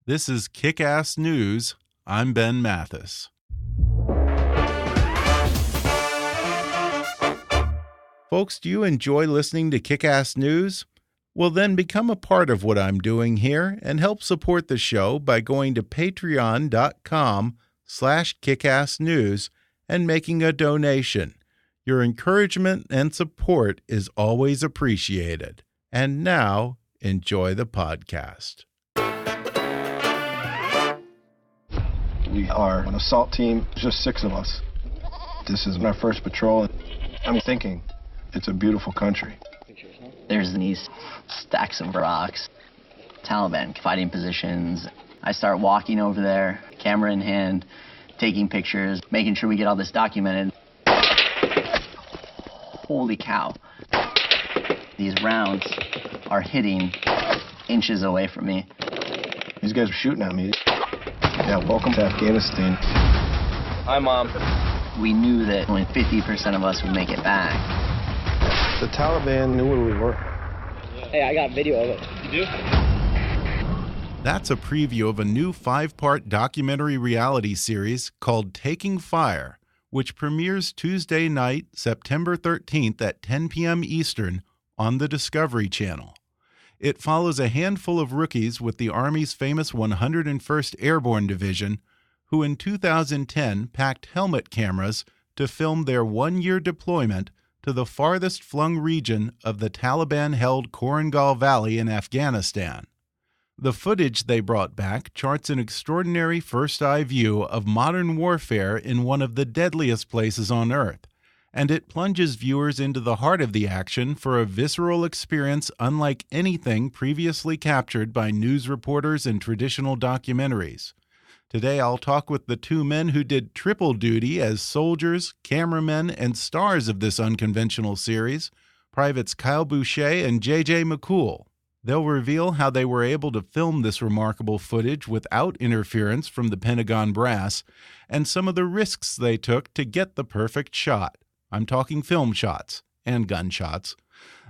This is Kick-Ass News. I'm Ben Mathis. Folks, do you enjoy listening to Kick-Ass News? Well, then become a part of what I'm doing here and help support the show by going to patreon.com/kickassnews and making a donation. Your encouragement and support is always appreciated. And now, enjoy the podcast. We are an assault team, just 6 of us. This is my first patrol. I'm thinking, it's a beautiful country. There's these stacks of rocks, Taliban fighting positions. I start walking over there, camera in hand, taking pictures, making sure we get all this documented. Holy cow. These rounds are hitting inches away from me. These guys were shooting at me. Yeah, welcome to Afghanistan. Hi, Mom. We knew that only 50% of us would make it back. The Taliban knew where we were. Hey, I got video of it. You do? That's a preview of a new 5-part documentary reality series called Taking Fire, which premieres Tuesday night, September 13th at 10 p.m. Eastern on the Discovery Channel. It follows a handful of rookies with the Army's famous 101st Airborne Division, who in 2010 packed helmet cameras to film their one-year deployment to the farthest flung region of the Taliban-held Korangal Valley in Afghanistan. The footage they brought back charts an extraordinary first-eye view of modern warfare in one of the deadliest places on Earth, and it plunges viewers into the heart of the action for a visceral experience unlike anything previously captured by news reporters and traditional documentaries. Today I'll talk with the 2 men who did triple duty as soldiers, cameramen, and stars of this unconventional series, Privates Kyle Boucher and J.J. McCool. They'll reveal how they were able to film this remarkable footage without interference from the Pentagon brass, and some of the risks they took to get the perfect shot. I'm talking film shots and gunshots.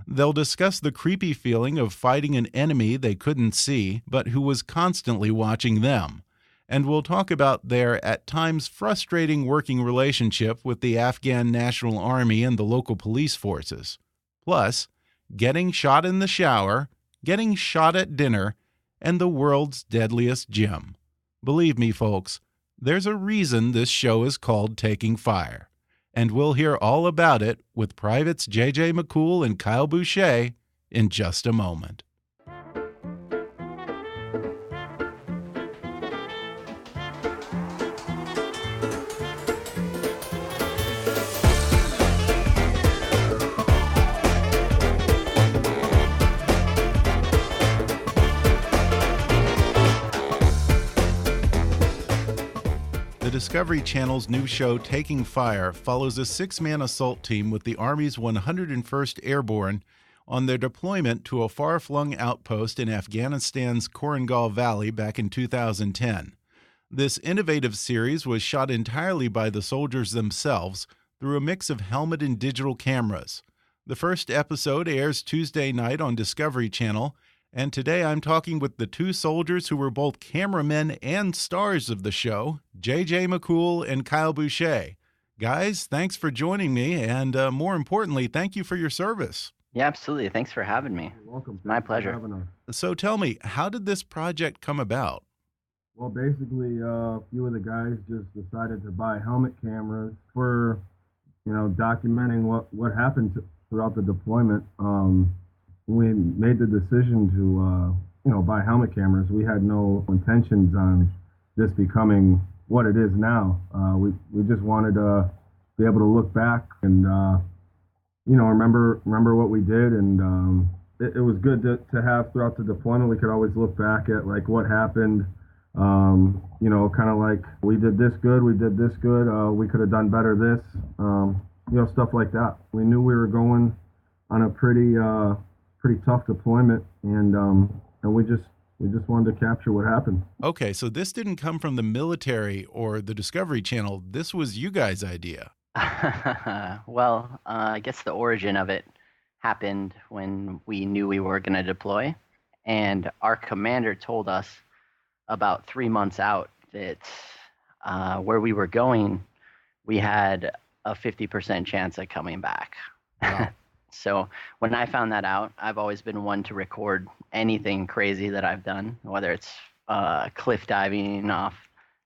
They'll discuss the creepy feeling of fighting an enemy they couldn't see, but who was constantly watching them. And we'll talk about their, at times, frustrating working relationship with the Afghan National Army and the local police forces. Plus, getting shot in the shower, getting shot at dinner, and the world's deadliest gym. Believe me, folks, there's a reason this show is called Taking Fire. And we'll hear all about it with Privates J.J. McCool and Kyle Boucher in just a moment. The Discovery Channel's new show, Taking Fire, follows a 6-man assault team with the Army's 101st Airborne on their deployment to a far-flung outpost in Afghanistan's Korangal Valley back in 2010. This innovative series was shot entirely by the soldiers themselves through a mix of helmet and digital cameras. The first episode airs Tuesday night on Discovery Channel, and today I'm talking with the 2 soldiers who were both cameramen and stars of the show, J.J. McCool and Kyle Boucher. Guys, thanks for joining me, and more importantly, thank you for your service. Yeah, absolutely. Thanks for having me. You're welcome. My pleasure. So tell me, how did this project come about? Well, basically, a few of the guys just decided to buy helmet cameras for, documenting what happened throughout the deployment. We made the decision to, buy helmet cameras. We had no intentions on this becoming what it is now. We just wanted to be able to look back and, remember what we did. And it was good to have throughout the deployment. We could always look back at like what happened. Kind of like we did this good, we we could have done better this, stuff like that. We knew we were going on a pretty tough deployment, and we just wanted to capture what happened. Okay, so this didn't come from the military or the Discovery Channel. This was you guys' idea. Well, I guess the origin of it happened when we knew we were going to deploy, and our commander told us about 3 months out that where we were going, we had a 50% chance of coming back. Wow. So when I found that out, I've always been one to record anything crazy that I've done, whether it's cliff diving off,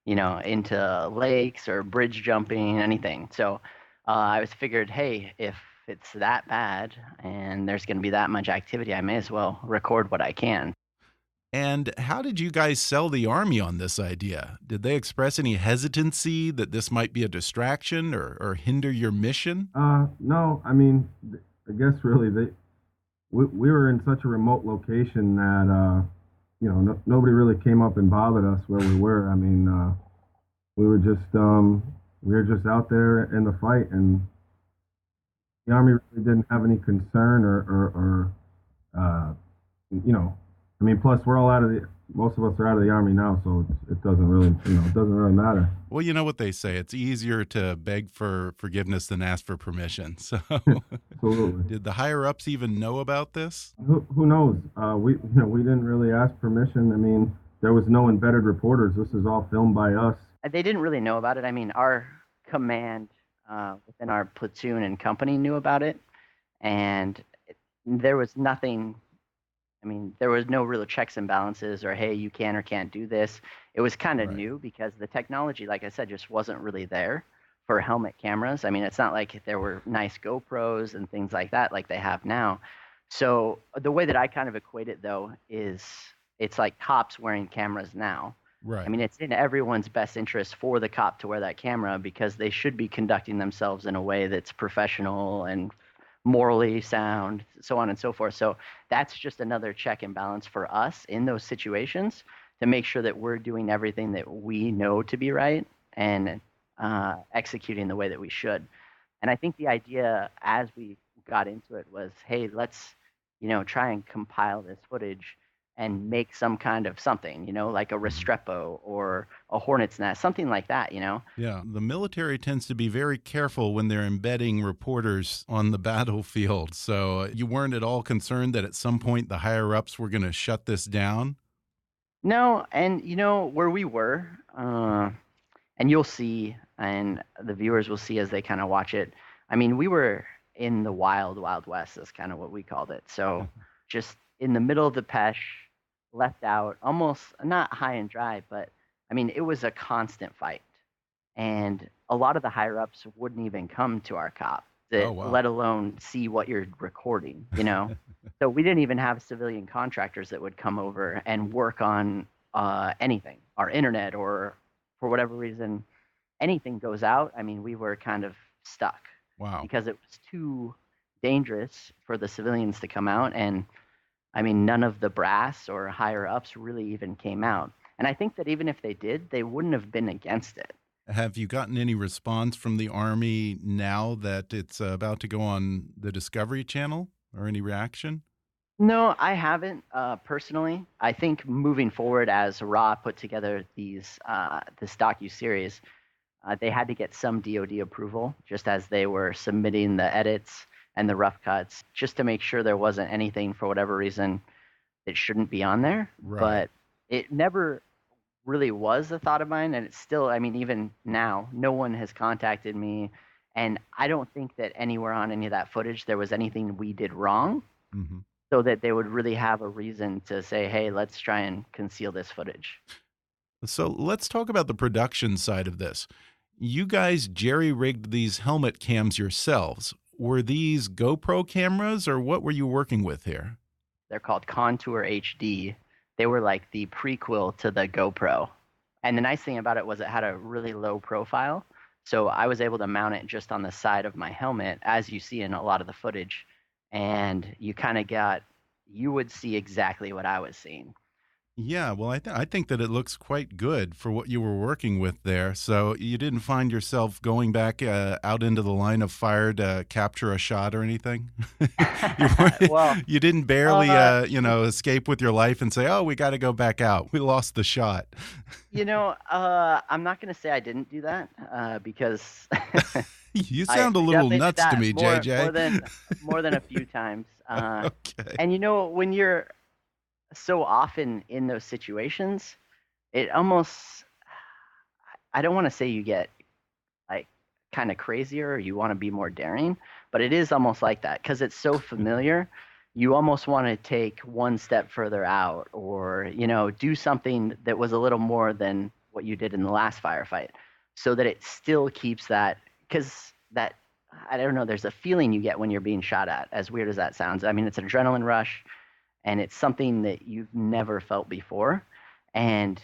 into lakes or bridge jumping, anything. So I was figured, hey, if it's that bad and there's going to be that much activity, I may as well record what I can. And how did you guys sell the Army on this idea? Did they express any hesitancy that this might be a distraction or hinder your mission? No, I mean, I guess really we were in such a remote location that nobody really came up and bothered us where we were. I mean, we were just out there in the fight, and the Army really didn't have any concern or I mean, plus we're all most of us are out of the Army now, so it doesn't really, it doesn't really matter. Well, you know what they say, it's easier to beg for forgiveness than ask for permission. So Absolutely. Did the higher ups even know about this? Who knows? We didn't really ask permission. I mean, there was no embedded reporters. This is all filmed by us. They didn't really know about it. I mean, our command within our platoon and company knew about it, and there was nothing. I mean, there was no real checks and balances or, hey, you can or can't do this. It was kind of new because the technology, like I said, just wasn't really there for helmet cameras. I mean, it's not like there were nice GoPros and things like that like they have now. So the way that I kind of equate it, though, is it's like cops wearing cameras now. Right. I mean, it's in everyone's best interest for the cop to wear that camera because they should be conducting themselves in a way that's professional and morally sound, so on and so forth. So that's just another check and balance for us in those situations to make sure that we're doing everything that we know to be right and executing the way that we should. And I think the idea as we got into it was, hey, let's, try and compile this footage and make some kind of something, like a Restrepo or a hornet's nest, something like that, Yeah, the military tends to be very careful when they're embedding reporters on the battlefield. So you weren't at all concerned that at some point the higher-ups were going to shut this down? No, and where we were, and you'll see, and the viewers will see as they kind of watch it, I mean, we were in the wild, wild west is kind of what we called it. So just in the middle of the Pesh, left out, almost not high and dry, but I mean, it was a constant fight. And a lot of the higher ups wouldn't even come to our cop, let alone see what you're recording, So we didn't even have civilian contractors that would come over and work on anything, our internet, or for whatever reason, anything goes out. I mean, we were kind of stuck. Wow. Because it was too dangerous for the civilians to come out. And I mean, none of the brass or higher ups really even came out. And I think that even if they did, they wouldn't have been against it. Have you gotten any response from the Army now that it's about to go on the Discovery Channel, or any reaction? No, I haven't personally. I think moving forward, as Ra put together this docu-series, they had to get some DoD approval just as they were submitting the edits and the rough cuts, just to make sure there wasn't anything for whatever reason that shouldn't be on there. Right. But it never really was a thought of mine, and it's still, I mean, even now, no one has contacted me, and I don't think that anywhere on any of that footage there was anything we did wrong, so that they would really have a reason to say, hey, let's try and conceal this footage. So let's talk about the production side of this. You guys jerry-rigged these helmet cams yourselves. Were these GoPro cameras, or what were you working with here? They're called Contour HD. They were like the prequel to the GoPro. And the nice thing about it was it had a really low profile. So I was able to mount it just on the side of my helmet, as you see in a lot of the footage. And you kind of you would see exactly what I was seeing. Yeah, well, I think that it looks quite good for what you were working with there. So you didn't find yourself going back out into the line of fire to capture a shot or anything? You didn't barely, escape with your life and say, oh, we got to go back out. We lost the shot. I'm not going to say I didn't do that because... You sound a little nuts to me, JJ. More than a few times. Okay. And when you're so often in those situations, it almost, I don't want to say you get like kind of crazier or you want to be more daring, but it is almost like that because it's so familiar. You almost want to take one step further out or, do something that was a little more than what you did in the last firefight so that it still keeps that, because that, I don't know, there's a feeling you get when you're being shot at, as weird as that sounds. I mean, it's an adrenaline rush and it's something that you've never felt before. And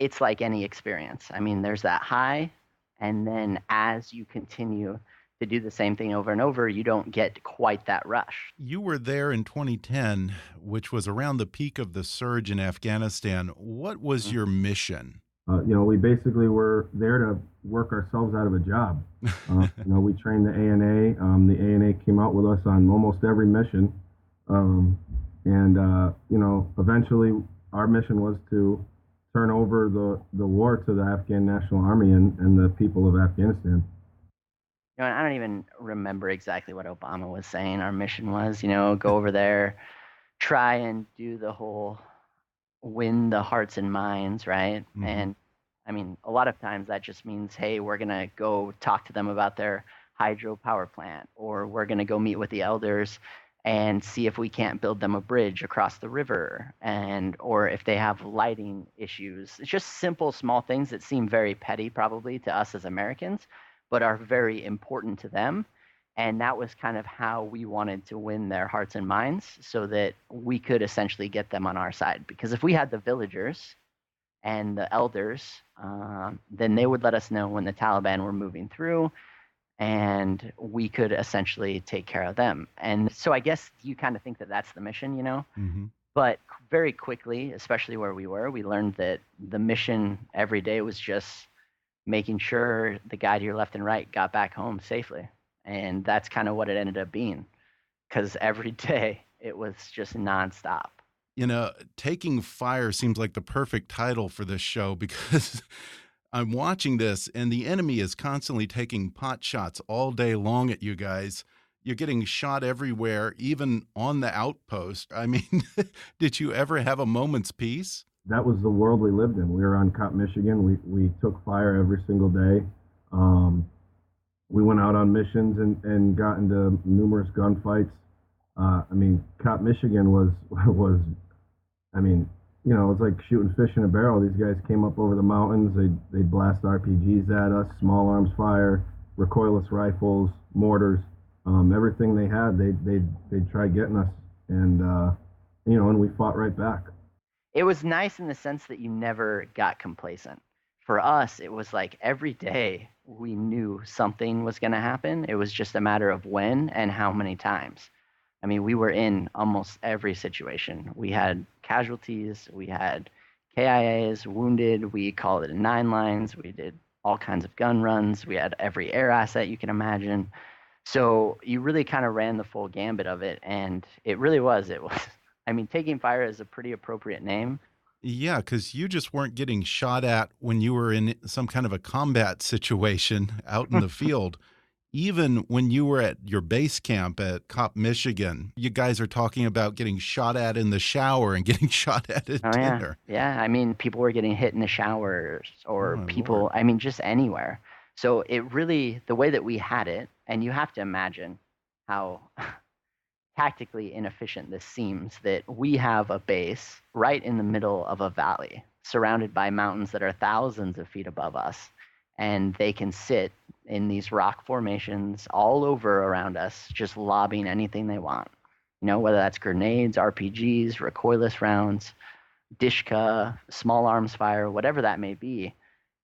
it's like any experience. I mean, there's that high, and then as you continue to do the same thing over and over, you don't get quite that rush. You were there in 2010, which was around the peak of the surge in Afghanistan. What was your mission? We basically were there to work ourselves out of a job. We trained the ANA. The ANA came out with us on almost every mission. Eventually our mission was to turn over the war to the Afghan National Army and the people of Afghanistan. I don't even remember exactly what Obama was saying our mission was, go over there, try and do the whole win the hearts and minds, right? Mm-hmm. And I mean, a lot of times that just means, hey, we're going to go talk to them about their hydropower plant, or we're going to go meet with the elders and see if we can't build them a bridge across the river, or if they have lighting issues. It's just simple, small things that seem very petty probably to us as Americans, but are very important to them. And that was kind of how we wanted to win their hearts and minds so that we could essentially get them on our side. Because if we had the villagers and the elders, then they would let us know when the Taliban were moving through, and we could essentially take care of them. And so I guess you kind of think that that's the mission, Mm-hmm. But very quickly, especially where we were, we learned that the mission every day was just making sure the guy to your left and right got back home safely. And that's kind of what it ended up being, because every day it was just nonstop. Taking Fire seems like the perfect title for this show because I'm watching this and the enemy is constantly taking pot shots all day long at you guys. You're getting shot everywhere, even on the outpost. I mean, did you ever have a moment's peace? That was the world we lived in. We were on Cop, Michigan. We took fire every single day. We went out on missions and got into numerous gunfights. Cop, Michigan was it was like shooting fish in a barrel. These guys came up over the mountains. They'd blast RPGs at us, small arms fire, recoilless rifles, mortars, everything they had. They'd try getting us, and we fought right back. It was nice in the sense that you never got complacent. For us, it was like every day we knew something was going to happen. It was just a matter of when and how many times. I mean, we were in almost every situation. We had casualties, we had KIAs, wounded, we called it 9 lines, we did all kinds of gun runs, we had every air asset you can imagine. So you really kind of ran the full gambit of it, and it was, Taking Fire is a pretty appropriate name. Yeah, because you just weren't getting shot at when you were in some kind of a combat situation out in the field. Even when you were at your base camp at Cop, Michigan, you guys are talking about getting shot at in the shower and getting shot at dinner. Yeah. People were getting hit in the showers or people, Lord. Just anywhere. So it really, the way that we had it, and you have to imagine how tactically inefficient this seems, that we have a base right in the middle of a valley surrounded by mountains that are thousands of feet above us. And they can sit in these rock formations all over around us, just lobbing anything they want. Whether that's grenades, RPGs, recoilless rounds, Dishka, small arms fire, whatever that may be.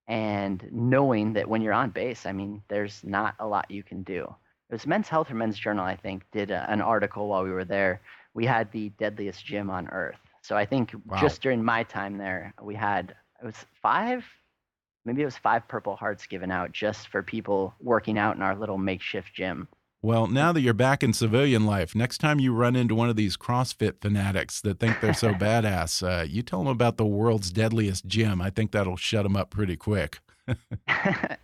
And knowing that when you're on base, there's not a lot you can do. It was Men's Health or Men's Journal, I think, did an article while we were there. We had the deadliest gym on Earth. So I think just during my time there, we had, it was 5 Purple Hearts given out just for people working out in our little makeshift gym. Well, now that you're back in civilian life, next time you run into one of these CrossFit fanatics that think they're so badass, you tell them about the world's deadliest gym. I think that'll shut them up pretty quick.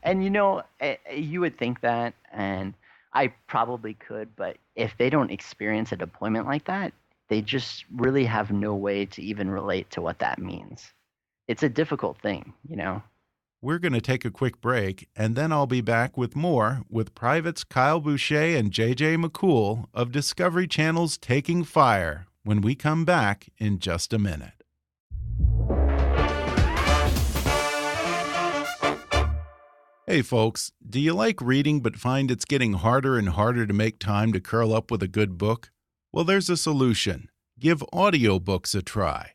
And you would think that, and I probably could, but if they don't experience a deployment like that, they just really have no way to even relate to what that means. it's a difficult thing, you know. We're going to take a quick break, and then I'll be back with more with Privates Kyle Boucher and J.J. McCool of Discovery Channel's Taking Fire when we come back in just a minute. Hey folks, do you like reading but find it's getting harder and harder to make time to curl up with a good book? Well, there's a solution. Give audiobooks a try.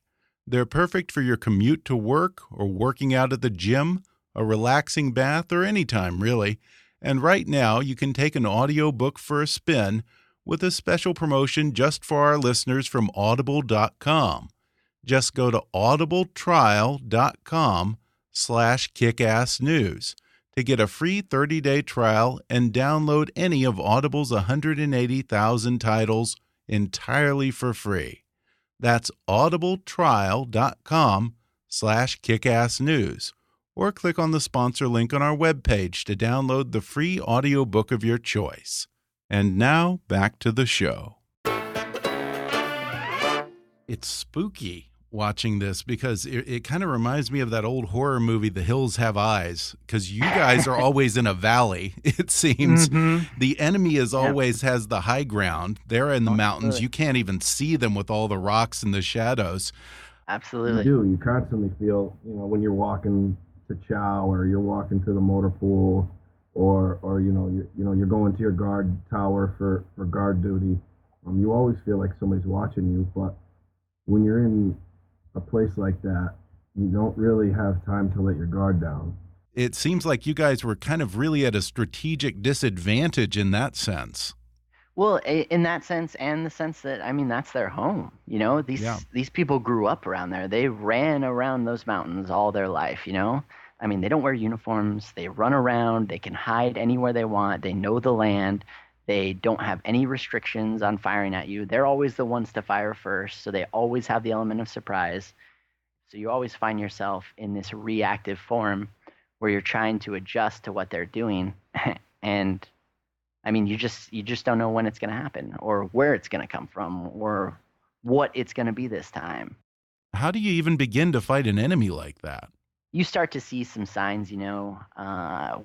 They're perfect for your commute to work or working out at the gym, a relaxing bath, or any time really. And right now, you can take an audiobook for a spin with a special promotion just for our listeners from Audible.com. Just go to audibletrial.com/kickassnews to get a free 30-day trial and download any of Audible's 180,000 titles entirely for free. That's audibletrial.com/kickassnews. Or click on the sponsor link on our webpage to download the free audiobook of your choice. And now, back to the show. It's spooky watching this because it kind of reminds me of that old horror movie, The Hills Have Eyes, because you guys are always in a valley, it seems. The enemy always has the high ground. They're in the mountains. You can't even see them with all the rocks and the shadows. Absolutely. You do. You constantly feel, when you're walking to chow or you're walking to the motor pool or you're going to your guard tower for guard duty. You always feel like somebody's watching you, but when you're in a place like that, you don't really have time to let your guard down. It seems like you guys were kind of really at a strategic disadvantage in that sense. Well, in that sense, and the sense that, that's their home. These people grew up around there. They ran around those mountains all their life, they don't wear uniforms. They run around. They can hide anywhere they want. They know the land. They don't have any restrictions on firing at you. They're always the ones to fire first, so they always have the element of surprise. So you always find yourself in this reactive form where you're trying to adjust to what they're doing. And you just don't know when it's going to happen or where it's going to come from or what it's going to be this time. How do you even begin to fight an enemy like that? You start to see some signs,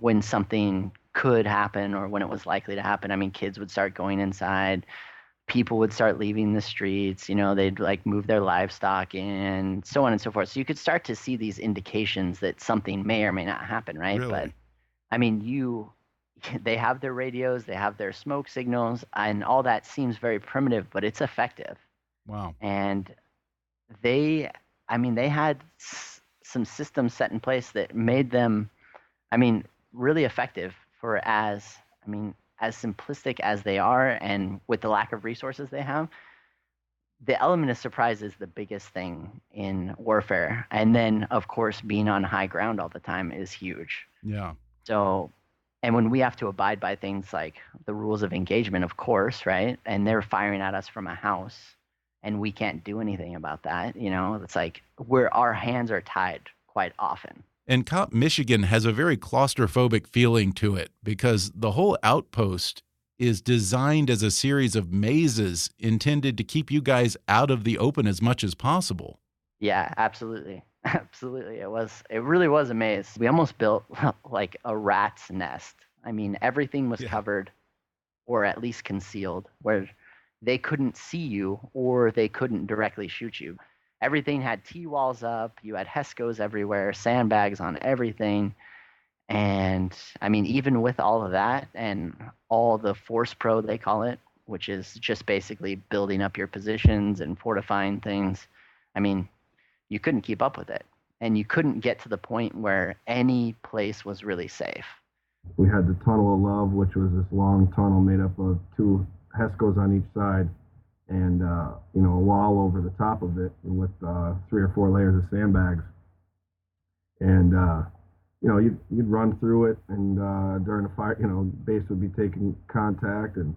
when something could happen or when it was likely to happen. Kids would start going inside. People would start leaving the streets. They'd move their livestock in, so on and so forth. So you could start to see these indications that something may or may not happen, right? Really? But, they have their radios, they have their smoke signals, and all that seems very primitive, but it's effective. Wow. And they had some systems set in place that made them, really effective for as simplistic as they are, and with the lack of resources they have. The element of surprise is the biggest thing in warfare. And then, of course, being on high ground all the time is huge. Yeah. So, and when we have to abide by things like the rules of engagement, of course, right? And they're firing at us from a house, and we can't do anything about that. It's like our hands are tied quite often. And Cop, Michigan has a very claustrophobic feeling to it because the whole outpost is designed as a series of mazes intended to keep you guys out of the open as much as possible. Yeah, absolutely. Absolutely. It really was a maze. We almost built like a rat's nest. Everything was covered or at least concealed where they couldn't see you or they couldn't directly shoot you. Everything had T-walls up. You had HESCOs everywhere, sandbags on everything. And even with all of that and all the force pro, they call it, which is just basically building up your positions and fortifying things, you couldn't keep up with it. And you couldn't get to the point where any place was really safe. We had the Tunnel of Love, which was this long tunnel made up of 2 HESCOs on each side. And, a wall over the top of it with 3 or 4 layers of sandbags. And, you'd run through it, and during a fire, base would be taking contact, and,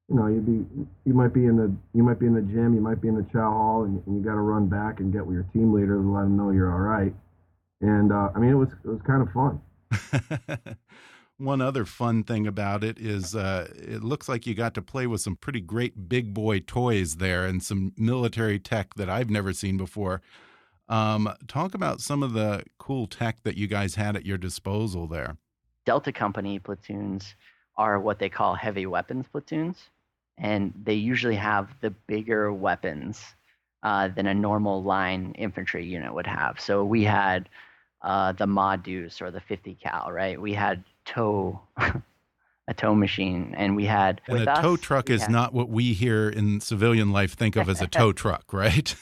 you might be in the gym, you might be in the chow hall, and you got to run back and get with your team leader to let them know you're all right. And, it was kind of fun. One other fun thing about it is it looks like you got to play with some pretty great big boy toys there and some military tech that I've never seen before. Talk about some of the cool tech that you guys had at your disposal there. Delta Company platoons are what they call heavy weapons platoons, and they usually have the bigger weapons than a normal line infantry unit would have. So we had the Ma Deuce or the 50 cal, right? We had a tow machine, and we had and with a us, tow truck is not what we here in civilian life think of as a tow truck, right?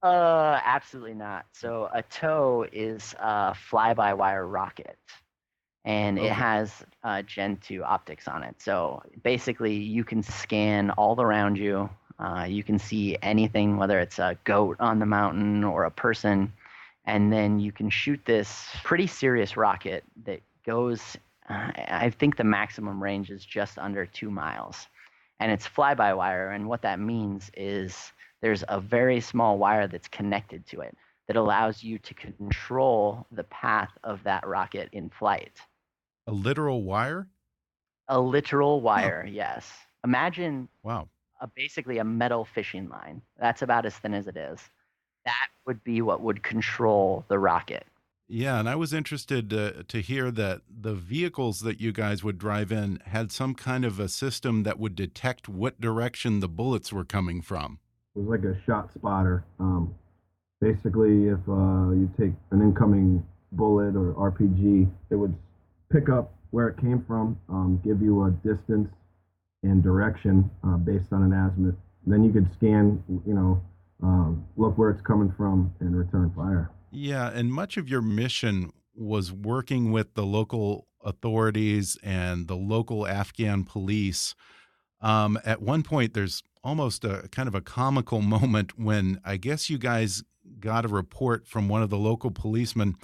Absolutely not. So a tow is a fly-by-wire rocket, and it has Gen 2 optics on it. So basically, you can scan all around you. You can see anything, whether it's a goat on the mountain or a person, and then you can shoot this pretty serious rocket that goes, I think the maximum range is just under 2 miles. And it's fly-by-wire, and what that means is there's a very small wire that's connected to it that allows you to control the path of that rocket in flight. A literal wire? A literal wire, yes. Imagine wow. Basically a metal fishing line. That's about as thin as it is. That would be what would control the rocket. Yeah, and I was interested to hear that the vehicles that you guys would drive in had some kind of a system that would detect what direction the bullets were coming from. It was like a shot spotter. Basically, if you take an incoming bullet or RPG, it would pick up where it came from, give you a distance and direction based on an azimuth. Then you could scan, look where it's coming from and return fire. Yeah, and much of your mission was working with the local authorities and the local Afghan police. At one point, there's almost a kind of a comical moment when I guess you guys got a report from one of the local policemen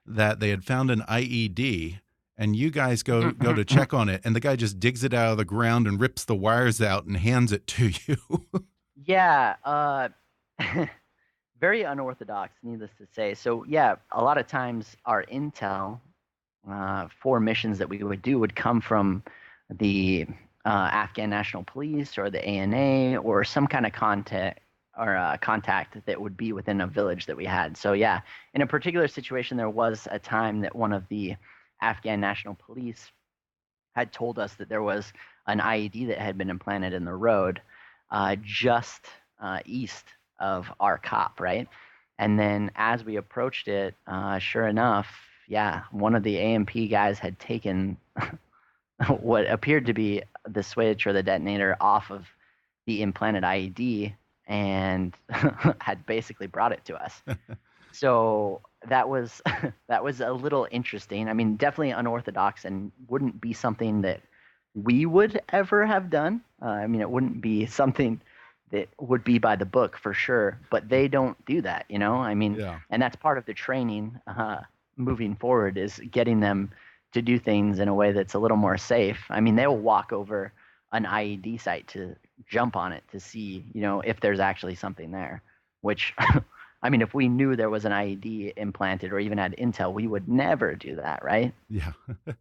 that they had found an IED, and you guys go to check on it, and the guy just digs it out of the ground and rips the wires out and hands it to you. Yeah, very unorthodox, needless to say. So yeah, a lot of times our intel for missions that we would do would come from the Afghan National Police or the ANA or some kind of contact that would be within a village that we had. So yeah, in a particular situation, there was a time that one of the Afghan National Police had told us that there was an IED that had been implanted in the road just east of our cop, right? And then as we approached it, sure enough, yeah, one of the AMP guys had taken what appeared to be the switch or the detonator off of the implanted IED and had basically brought it to us. So that was a little interesting. I mean, definitely unorthodox and wouldn't be something that we would ever have done. I mean, it wouldn't be something that would be by the book for sure, but they don't do that, I mean, yeah. And that's part of the training moving forward is getting them to do things in a way that's a little more safe. I mean, they'll walk over an IED site to jump on it to see, if there's actually something there, which I mean, if we knew there was an IED implanted or even had intel, we would never do that, right? Yeah. Well,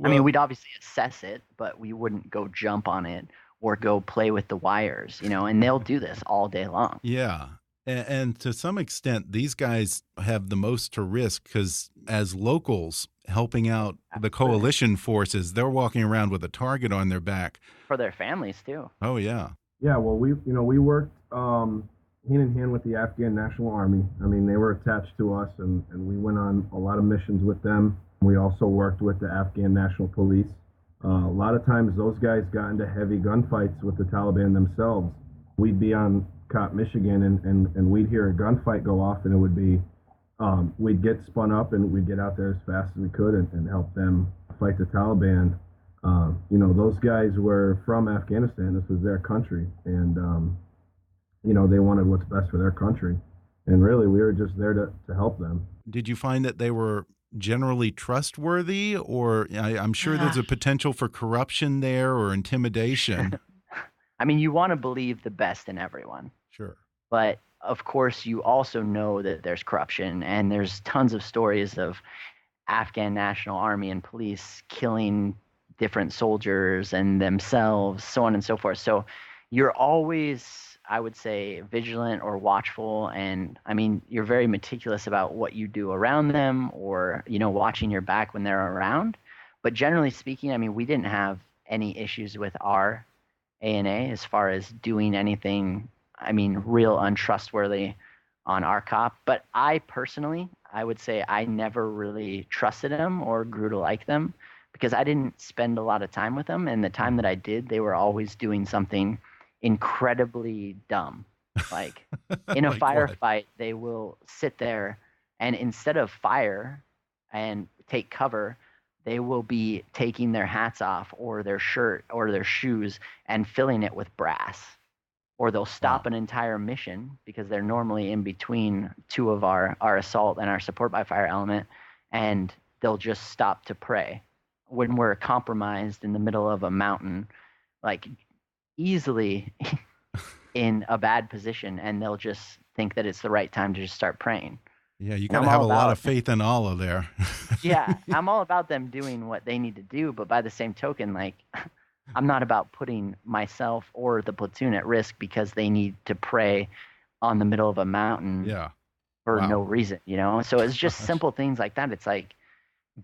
I mean, we'd obviously assess it, but we wouldn't go jump on it or go play with the wires, and they'll do this all day long. Yeah. And to some extent, these guys have the most to risk because as locals helping out the coalition forces, they're walking around with a target on their back. For their families, too. Oh, yeah. Yeah, well, we worked hand in hand with the Afghan National Army. I mean, they were attached to us, and we went on a lot of missions with them. We also worked with the Afghan National Police. A lot of times those guys got into heavy gunfights with the Taliban themselves. We'd be on Cop, Michigan, and we'd hear a gunfight go off, and it would be, we'd get spun up and we'd get out there as fast as we could and help them fight the Taliban. Those guys were from Afghanistan. This was their country, and, they wanted what's best for their country. And really, we were just there to help them. Did you find that they were generally trustworthy, or I'm sure there's a potential for corruption there or intimidation? I mean, you want to believe the best in everyone. Sure. But of course, you also know that there's corruption, and there's tons of stories of Afghan National Army and police killing different soldiers and themselves, so on and so forth. So you're always I would say, vigilant or watchful. And I mean, you're very meticulous about what you do around them, or, watching your back when they're around. But generally speaking, I mean, we didn't have any issues with our ANA as far as doing anything, I mean, real untrustworthy on our cop. But I personally, I would say I never really trusted them or grew to like them because I didn't spend a lot of time with them. And the time that I did, they were always doing something incredibly dumb. Like in a Like firefight, what? they will sit there and instead of fire and take cover, they will be taking their hats off or their shirt or their shoes and filling it with brass. Or they'll stop an entire mission because they're normally in between two of our assault and our support by fire element, and they'll just stop to pray when we're compromised in the middle of a mountain, like easily in a bad position, and they'll just think that it's the right time to just start praying. Yeah, you And got to I'm have a all lot about- of faith in Allah there. Yeah, I'm all about them doing what they need to do, but by the same token, like I'm not about putting myself or the platoon at risk because they need to pray on the middle of a mountain Yeah. for Wow. no reason, So it's just simple things like that. It's like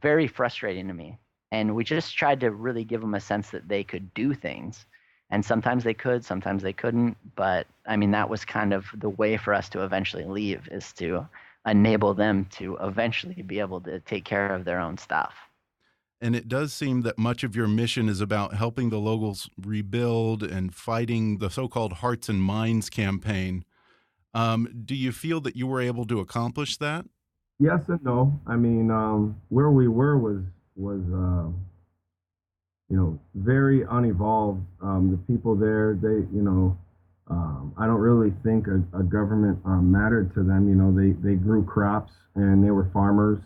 very frustrating to me. And we just tried to really give them a sense that they could do things. And sometimes they could, sometimes they couldn't. But I mean, that was kind of the way for us to eventually leave, is to enable them to eventually be able to take care of their own stuff. And it does seem that much of your mission is about helping the locals rebuild and fighting the so-called Hearts and Minds campaign. Do you feel that you were able to accomplish that? Yes and no. I mean, where we were was very unevolved. The people there, they, I don't really think a government mattered to them. They grew crops and they were farmers,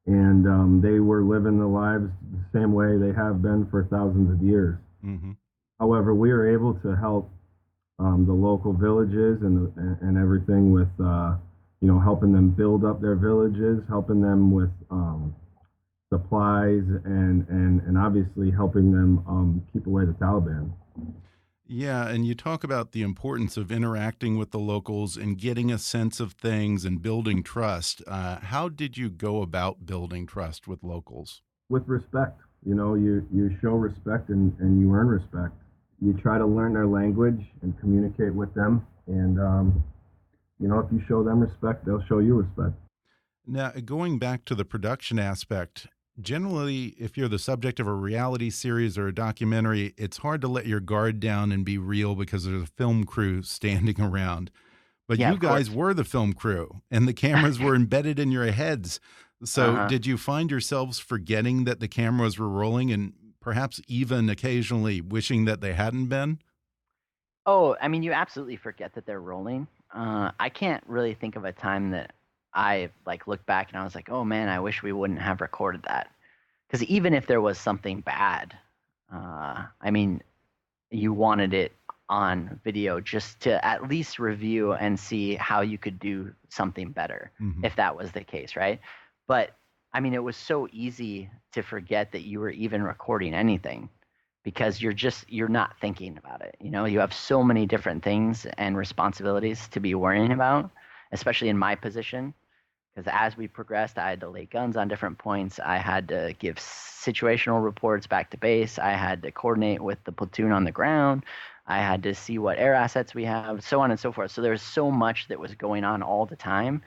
and they were living their lives the same way they have been for thousands of years. Mm-hmm. However, we were able to help the local villages and everything with, helping them build up their villages, helping them with supplies, and obviously helping them keep away the Taliban. Yeah, and you talk about the importance of interacting with the locals and getting a sense of things and building trust. How did you go about building trust with locals? With respect. You show respect and you earn respect. You try to learn their language and communicate with them. And, if you show them respect, they'll show you respect. Now, going back to the production aspect, generally, if you're the subject of a reality series or a documentary, it's hard to let your guard down and be real because there's a film crew standing around. But Yeah, you of guys course. were the film crew, and the cameras were embedded in your heads. So did you find yourselves forgetting that the cameras were rolling and perhaps even occasionally wishing that they hadn't been? Oh, I mean, you absolutely forget that they're rolling. I can't really think of a time that I looked back and I was like, oh man, I wish we wouldn't have recorded that. Because even if there was something bad, I mean, you wanted it on video just to at least review and see how you could do something better, if that was the case, right? But I mean, it was so easy to forget that you were even recording anything because you're not thinking about it. You have so many different things and responsibilities to be worrying about, especially in my position. Because as we progressed, I had to lay guns on different points. I had to give situational reports back to base. I had to coordinate with the platoon on the ground. I had to see what air assets we have, so on and so forth. So there's so much that was going on all the time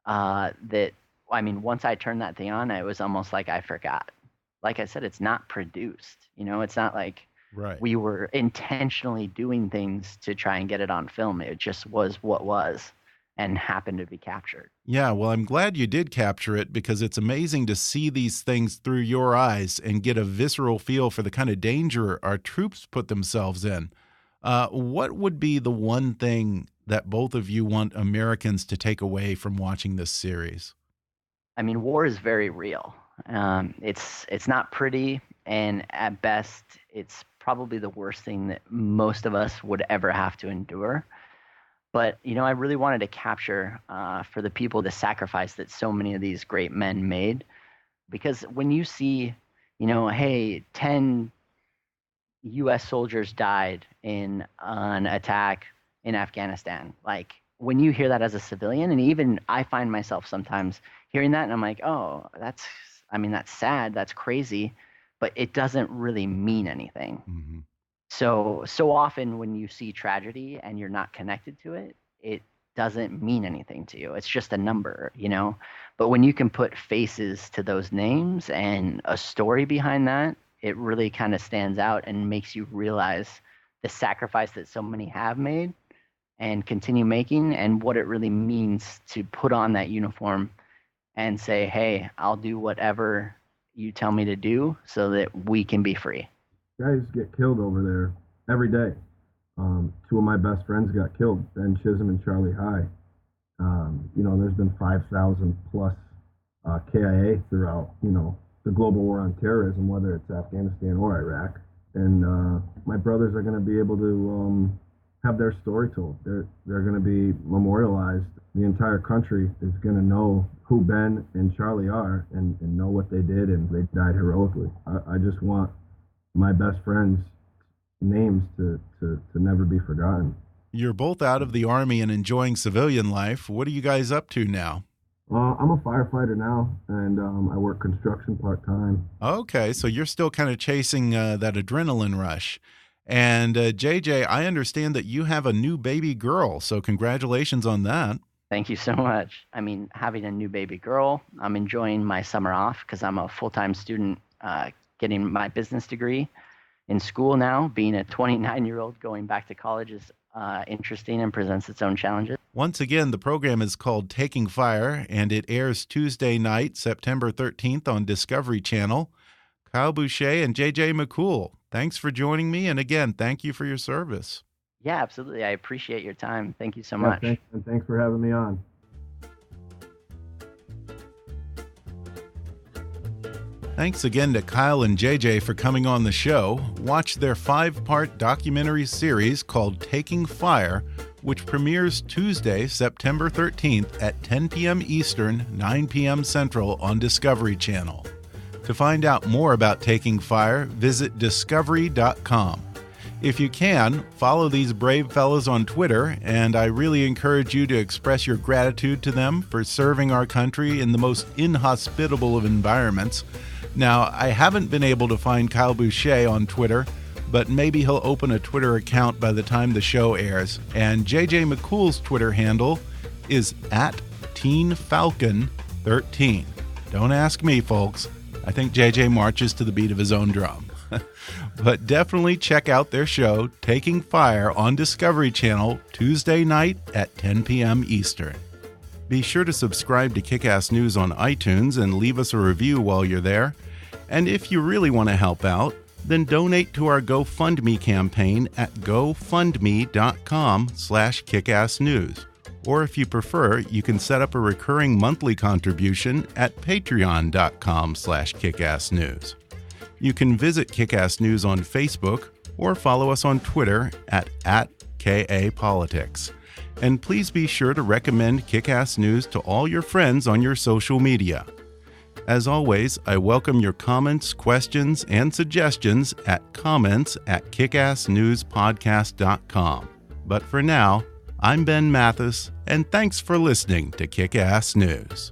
that, I mean, once I turned that thing on, it was almost like I forgot. Like I said, it's not produced. It's not like we were intentionally doing things to try and get it on film. It just was what was and happened to be captured. Yeah, well, I'm glad you did capture it because it's amazing to see these things through your eyes and get a visceral feel for the kind of danger our troops put themselves in. What would be the one thing that both of you want Americans to take away from watching this series? I mean, war is very real. It's not pretty, and at best, it's probably the worst thing that most of us would ever have to endure. But, I really wanted to capture for the people the sacrifice that so many of these great men made. Because when you see, hey, 10 U.S. soldiers died in an attack, in Afghanistan. Like when you hear that as a civilian, and even I find myself sometimes hearing that and I'm like, oh, that's sad, that's crazy, but it doesn't really mean anything. Mm-hmm. So often when you see tragedy and you're not connected to it, it doesn't mean anything to you. It's just a number, But when you can put faces to those names and a story behind that, it really kind of stands out and makes you realize the sacrifice that so many have made and continue making, and what it really means to put on that uniform and say, hey, I'll do whatever you tell me to do so that we can be free. Guys get killed over there every day. Two of my best friends got killed, Ben Chisholm and Charlie High. There's been 5,000 plus KIA throughout, the global war on terrorism, whether it's Afghanistan or Iraq. And my brothers are going to be able to have their story told. They're going to be memorialized. The entire country is going to know who Ben and Charlie are and know what they did, and they died heroically. I just want my best friends' names to never be forgotten. You're both out of the Army and enjoying civilian life. What are you guys up to now? I'm a firefighter now, and I work construction part-time. Okay, so you're still kind of chasing that adrenaline rush. And JJ, I understand that you have a new baby girl, so congratulations on that. Thank you so much. Having a new baby girl, I'm enjoying my summer off because I'm a full-time student getting my business degree in school now. Being a 29-year-old going back to college is interesting and presents its own challenges. Once again, the program is called Taking Fire, and it airs Tuesday night, September 13th on Discovery Channel. Kyle Boucher and J.J. McCool, thanks for joining me, and again, thank you for your service. Yeah, absolutely. I appreciate your time. Thank you so much. Thanks for having me on. Thanks again to Kyle and JJ for coming on the show. Watch their 5-part documentary series called Taking Fire, which premieres Tuesday, September 13th at 10 p.m. Eastern, 9 p.m. Central on Discovery Channel. To find out more about Taking Fire, visit discovery.com. If you can, follow these brave fellows on Twitter, and I really encourage you to express your gratitude to them for serving our country in the most inhospitable of environments. Now, I haven't been able to find Kyle Boucher on Twitter, but maybe he'll open a Twitter account by the time the show airs. And JJ McCool's Twitter handle is @TeenFalcon13. Don't ask me, folks. I think JJ marches to the beat of his own drum. But definitely check out their show, Taking Fire, on Discovery Channel, Tuesday night at 10 p.m. Eastern. Be sure to subscribe to Kick-Ass News on iTunes and leave us a review while you're there. And if you really want to help out, then donate to our GoFundMe campaign at gofundme.com/kickassnews. Or if you prefer, you can set up a recurring monthly contribution at patreon.com/kickassnews. You can visit Kick-Ass News on Facebook or follow us on Twitter at @KAPolitics. And please be sure to recommend Kick-Ass News to all your friends on your social media. As always, I welcome your comments, questions, and suggestions at comments@kickassnewspodcast.com. But for now, I'm Ben Mathis, and thanks for listening to Kick-Ass News.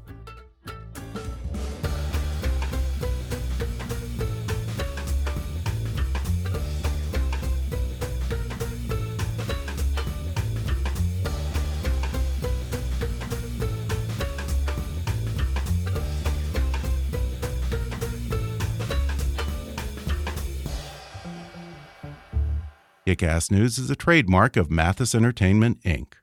Kick-Ass News is a trademark of Mathis Entertainment, Inc.